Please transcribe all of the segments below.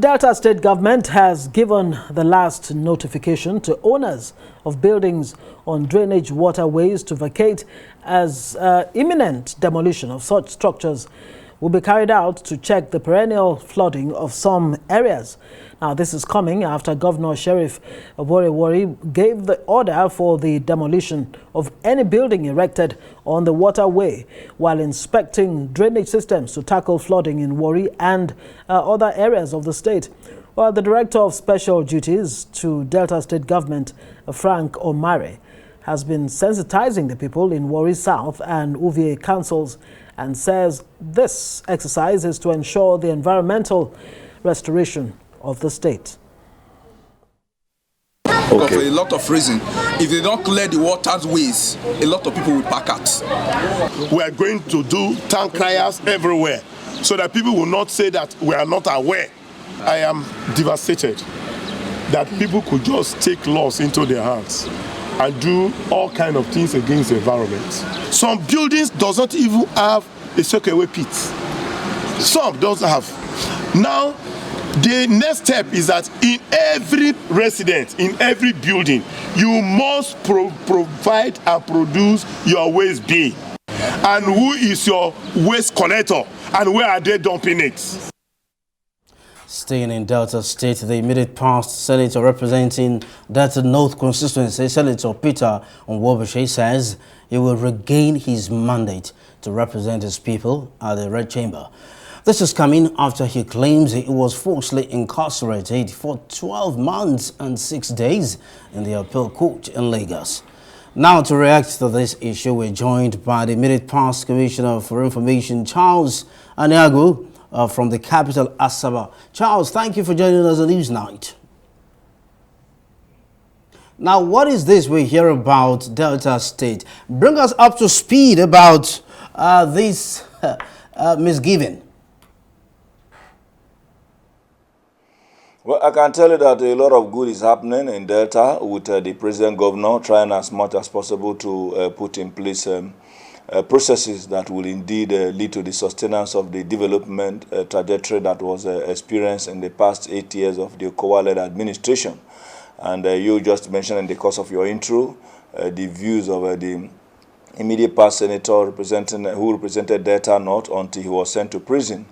Delta State government has given the last notification to owners of buildings on drainage waterways to vacate, as imminent demolition of such structures will be carried out to check the perennial flooding of some areas. Now, this is coming after Governor Sheriff Nwaoboshi gave the order for the demolition of any building erected on the waterway while inspecting drainage systems to tackle flooding in Warri and other areas of the state. Well, the Director of Special Duties to Delta State Government, Frank Omare, has been sensitizing the people in Warri South and Uvie councils and says this exercise is to ensure the environmental restoration of the state. Okay. For a lot of reasons, if they don't clear the waterways, a lot of people will pack out. We are going to do town criers everywhere so that people will not say that we are not aware. I am devastated that people could just take laws into their hands and do all kinds of things against the environment. Some buildings doesn't even have a soakaway pit. Some doesn't have. Now, the next step is that in every residence, in every building, you must provide and produce your waste bin. And who is your waste collector and where are they dumping it? Staying in Delta State, the immediate past Senator representing Delta North constituency, Senator Peter Nwaoboshi, says he will regain his mandate to represent his people at the Red Chamber. This is coming after he claims he was falsely incarcerated for 12 months and 6 days in the appeal court in Lagos. Now, to react to this issue, we're joined by the immediate past Commissioner for Information, Charles Aniagwu, from the capital, Asaba. Charles, thank you for joining us on Newsnight. Now, what is this we hear about Delta State? Bring us up to speed about this misgiving. Well, I can tell you that a lot of good is happening in Delta with the President Governor trying as much as possible to put in place processes that will indeed lead to the sustenance of the development trajectory that was experienced in the past 8 years of the Okowa-led administration. And you just mentioned in the course of your intro the views of the immediate past senator who represented Delta North until he was sent to prison.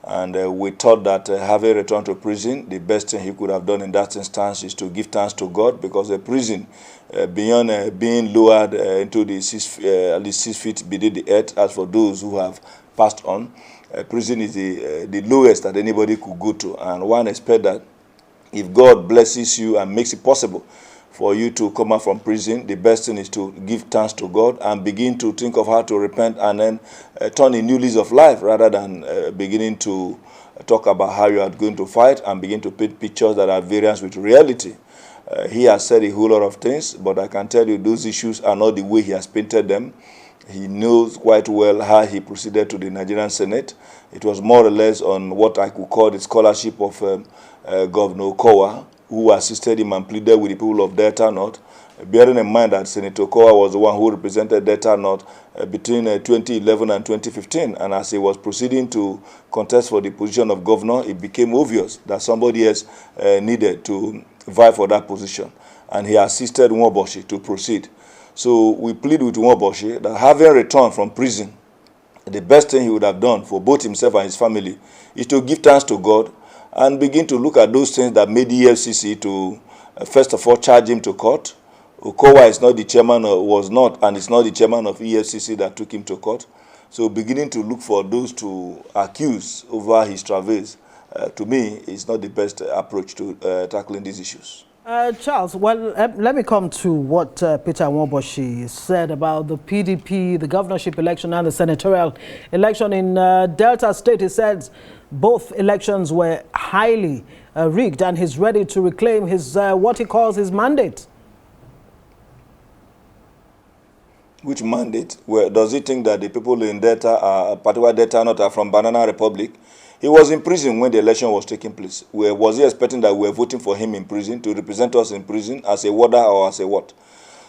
And we thought that having returned to prison, the best thing he could have done in that instance is to give thanks to God, because the prison, beyond being lowered into the at least 6 feet beneath the earth, as for those who have passed on, prison is the lowest that anybody could go to. And one expects that if God blesses you and makes it possible for you to come out from prison, the best thing is to give thanks to God and begin to think of how to repent and then turn a new lease of life, rather than beginning to talk about how you are going to fight and begin to paint pictures that are variance with reality. He has said a whole lot of things, but I can tell you those issues are not the way he has painted them. He knows quite well how he proceeded to the Nigerian Senate. It was more or less on what I could call the scholarship of Governor Okowa, who assisted him and pleaded with the people of Delta North, bearing in mind that Senator Okowa was the one who represented Delta North between 2011 and 2015. And as he was proceeding to contest for the position of governor, it became obvious that somebody else needed to vie for that position. And he assisted Nwaoboshi to proceed. So we plead with Nwaoboshi that, having returned from prison, the best thing he would have done for both himself and his family is to give thanks to God and begin to look at those things that made the EFCC to, first of all, charge him to court. Okowa is not the chairman, was not, and is not the chairman of EFCC that took him to court. So beginning to look for those to accuse over his travels, to me, is not the best approach to tackling these issues. Charles, well, let me come to what Peter Nwaoboshi said about the PDP, the governorship election and the senatorial election in Delta State. He said both elections were highly rigged, and he's ready to reclaim his what he calls his mandate. Which mandate? Well, does he think that the people in Delta, particular Delta North, are from Banana Republic? He was in prison when the election was taking place. Was he expecting that we were voting for him in prison, to represent us in prison as a warder or as a what?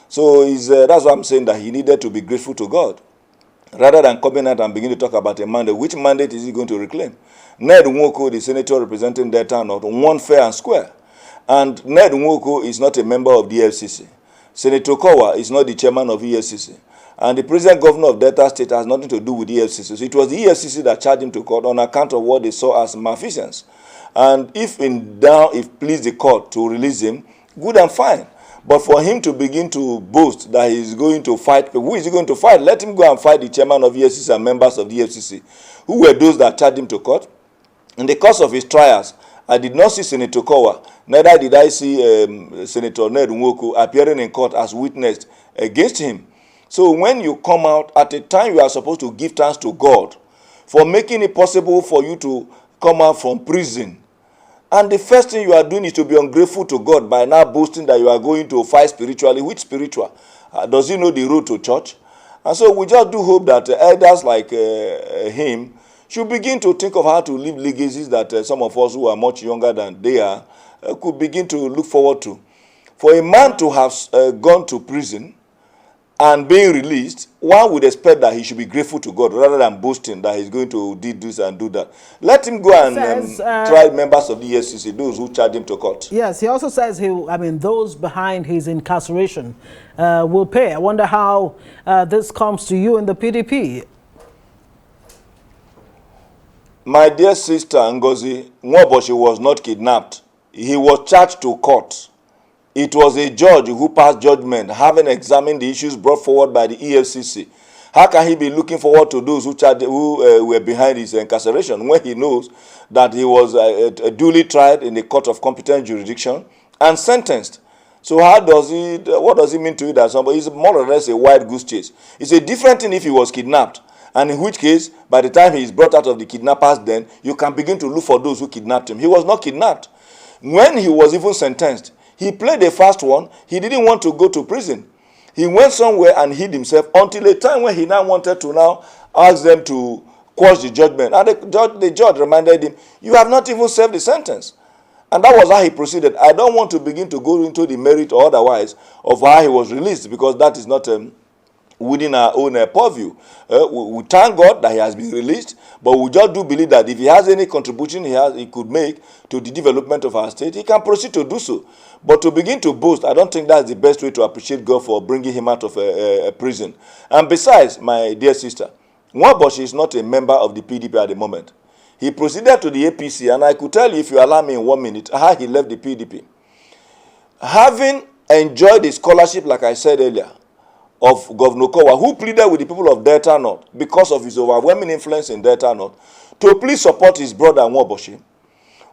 So that's why I'm saying that he needed to be grateful to God. rather than coming out and begin to talk about a mandate. Which mandate is he going to reclaim? Ned Nwoko, the senator representing Delta North, won fair and square. And Ned Nwoko is not a member of the FCC. Senator Kowa is not the chairman of EFCC. And the present governor of Delta State has nothing to do with the EFCC. So it was the EFCC that charged him to court on account of what they saw as malfeasance. And if in doubt, if pleased the court to release him, good and fine. But for him to begin to boast that he's going to fight, who is he going to fight? Let him go and fight the chairman of EFCC and members of the EFCC, who were those that charged him to court. In the course of his trials, I did not see Senator Kowa, neither did I see Senator Ned Nwoko appearing in court as witness against him. So when you come out at a time you are supposed to give thanks to God for making it possible for you to come out from prison, and the first thing you are doing is to be ungrateful to God by now boasting that you are going to fight spiritually. Which spiritual? Does he know the road to church? And so we just do hope that elders like him should begin to think of how to leave legacies that some of us who are much younger than they are could begin to look forward to. For a man to have gone to prison and being released, one would expect that he should be grateful to God rather than boasting that he's going to do this and do that. Let him go and try members of the EFCC, those who charge him to court. Yes, he also says those behind his incarceration will pay. I wonder how this comes to you in the PDP. My dear sister Ngozi, Nwaoboshi was not kidnapped. He was charged to court. It was a judge who passed judgment, having examined the issues brought forward by the EFCC. How can he be looking forward to those who were behind his incarceration when he knows that he was duly tried in the court of competent jurisdiction and sentenced? So what does he mean to you that somebody is more or less a wild goose chase? It's a different thing if he was kidnapped. And in which case, by the time he is brought out of the kidnappers, then you can begin to look for those who kidnapped him. He was not kidnapped. When he was even sentenced, he played a fast one. He didn't want to go to prison. He went somewhere and hid himself until a time when he now wanted to now ask them to quash the judgment. And the judge reminded him, you have not even served the sentence. And that was how he proceeded. I don't want to begin to go into the merit or otherwise of how he was released, because that is not within our own purview. We thank God that he has been released, but we just do believe that if he has any contribution he could make to the development of our state, he can proceed to do so. But to begin to boast, I don't think that's the best way to appreciate God for bringing him out of a prison. And besides, my dear sister, Nwaoboshi is not a member of the PDP at the moment. He proceeded to the APC, and I could tell you, if you allow me in 1 minute, how he left the PDP. Having enjoyed the scholarship, like I said earlier, of Governor Kowa, who pleaded with the people of Delta North because of his overwhelming influence in Delta North, to please support his brother Nwaoboshi.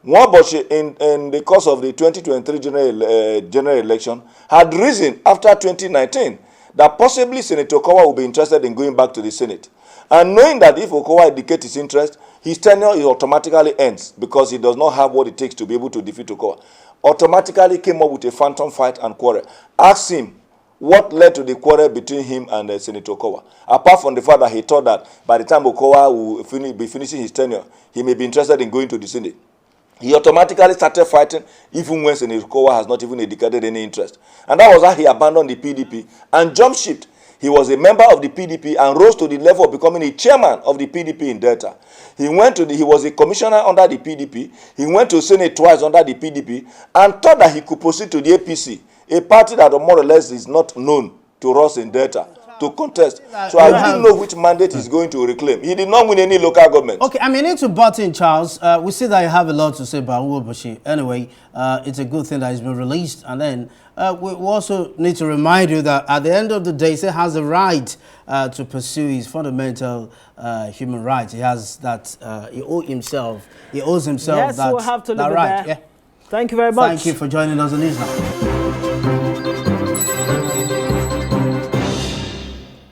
Nwaoboshi, in the course of the 2023 general election, had risen after 2019 that possibly Senator Kowa will be interested in going back to the Senate. And knowing that if Okowa indicates his interest, his tenure automatically ends because he does not have what it takes to be able to defeat Okowa. Automatically came up with a phantom fight and quarrel. Ask him what led to the quarrel between him and Senator Okowa. Apart from the fact that he thought that by the time Okowa will be finishing his tenure, he may be interested in going to the Senate. He automatically started fighting even when Senator Okowa has not even indicated any interest. And that was how he abandoned the PDP and jumped ship. He was a member of the PDP and rose to the level of becoming a chairman of the PDP in Delta. He was a commissioner under the PDP. He went to Senate twice under the PDP and thought that he could proceed to the APC, a party that more or less is not known to us in Delta, to contest. So I didn't know which mandate he's going to reclaim. He did not win any local government. Okay, I need to butt in, Charles. We see that you have a lot to say about Nwaoboshi. Anyway, it's a good thing that he's been released. And then we also need to remind you that at the end of the day, he has the right to pursue his fundamental human rights. He has that, he owes himself yes, that, we'll have to leave that it right. there. Yeah. Thank you very much. Thank you for joining us on News Now.